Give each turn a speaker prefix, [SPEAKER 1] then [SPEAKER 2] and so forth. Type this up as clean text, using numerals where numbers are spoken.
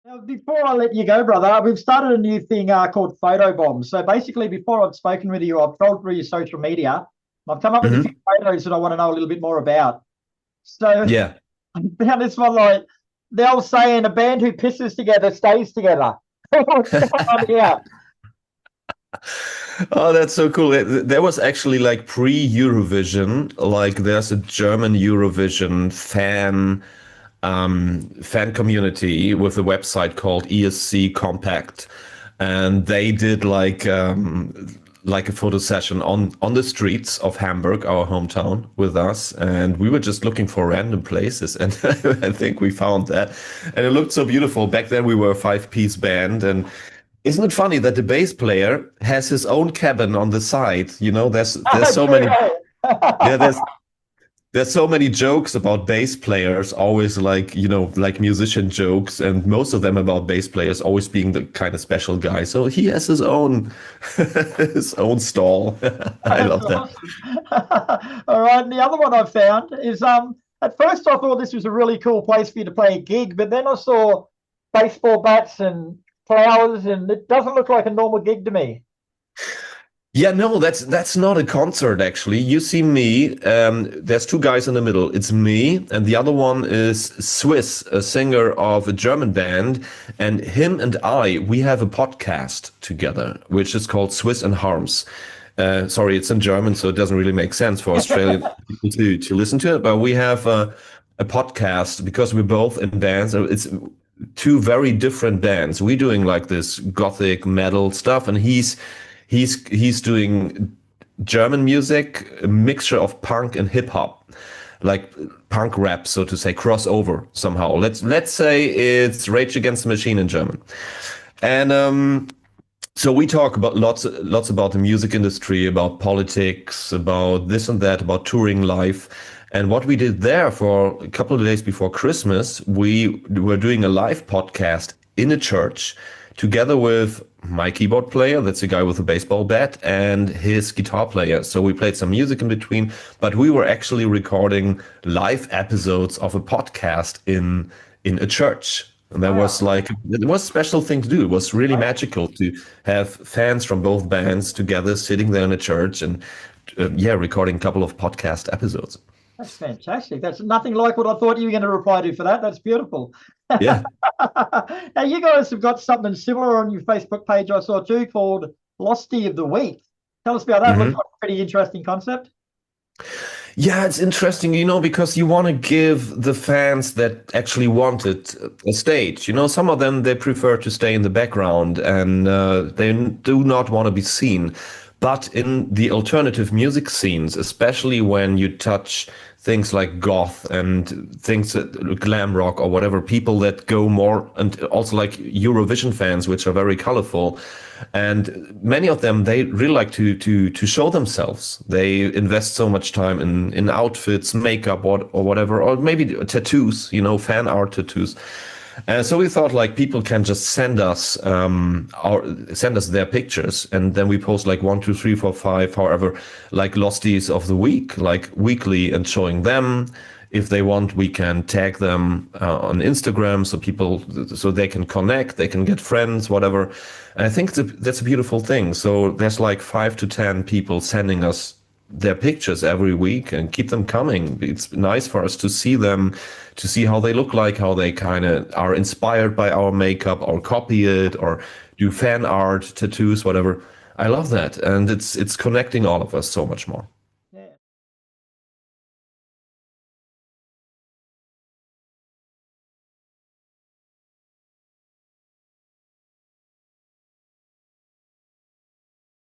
[SPEAKER 1] Now, before I let you go, brother, we've started a new thing called photo bombs. So basically, before I've spoken with you, I've trolled through your social media. I've come up with a few
[SPEAKER 2] Hmm.
[SPEAKER 1] photos that I want to know a little bit more about. So
[SPEAKER 2] Yeah.
[SPEAKER 1] I found this one like the old saying, a band who pisses together stays together. What's going on here?
[SPEAKER 2] Oh, that's so cool. There was actually like pre-Eurovision, like there's a German Eurovision fan community with a website called ESC Compact, and they did like a photo session on the streets of Hamburg, our hometown, with us, and we were just looking for random places, and I think we found that, and it looked so beautiful. Back then, we were a five-piece band, and isn't it funny that the bass player has his own cabin on the side? You know, there's so
[SPEAKER 1] True.
[SPEAKER 2] many. Yeah, there's so many jokes about bass players, always like, like musician jokes, and most of them about bass players always being the kind of special guy. So he has his own his own stall. I
[SPEAKER 1] That's
[SPEAKER 2] love that.
[SPEAKER 1] awesome. All right. And the other one I found is at first I thought this was a really cool place for you to play a gig, but then I saw baseball bats and flowers, and it doesn't look like a normal gig to me.
[SPEAKER 2] Yeah, no, that's not a concert actually. You see me, there's two guys in the middle. It's me, and the other one is Swiss, a singer of a German band, and him and we have a podcast together, which is called Swiss and Harms. Sorry, it's in German, so it doesn't really make sense for Australian people to listen to it, but we have a podcast because we're both in bands. It's two very different bands. We're doing like this gothic metal stuff, and he's doing German music, a mixture of punk and hip hop, like punk rap, so to say, crossover somehow. Let's say it's Rage Against the Machine in German, and so we talk about lots about the music industry, about politics, about this and that, about touring life. And what we did there for a couple of days before Christmas, we were doing a live podcast in a church together with my keyboard player, that's a guy with a baseball bat, and his guitar player. So we played some music in between, but we were actually recording live episodes of a podcast in a church. And that was
[SPEAKER 1] Wow.
[SPEAKER 2] like, it was a special thing to do. It was really magical to have fans from both bands together sitting there in a church and, yeah, recording a couple of podcast episodes.
[SPEAKER 1] That's fantastic. That's nothing like what I thought you were going to reply to for that. That's beautiful.
[SPEAKER 2] Yeah.
[SPEAKER 1] Now, you guys have got something similar on your Facebook page I saw too called Losty of the Week. Tell us about that. Looks
[SPEAKER 2] Mhm.
[SPEAKER 1] like a pretty interesting concept.
[SPEAKER 2] Yeah, it's interesting, because you want to give the fans that actually want it a stage. Some of them, they prefer to stay in the background and they do not want to be seen. But in the alternative music scenes, especially when you touch things like goth and things that glam rock or whatever, people that go more, and also like Eurovision fans, which are very colorful, and many of them, they really like to show themselves. They invest so much time in outfits, makeup, or whatever, or maybe tattoos, fan art tattoos. So we thought like people can just send us their pictures, and then we post like one, two, three, four, five, however, like losties of the week, like weekly, and showing them. If they want, we can tag them on Instagram, so so they can connect, they can get friends, whatever. And I think that's a beautiful thing. So there's like 5 to 10 people sending us their pictures every week and keep them coming. It's nice for us to see them, to see how they look like, how they kind of are inspired by our makeup or copy it or do fan art, tattoos, whatever. I love that. And it's connecting all of us so much more.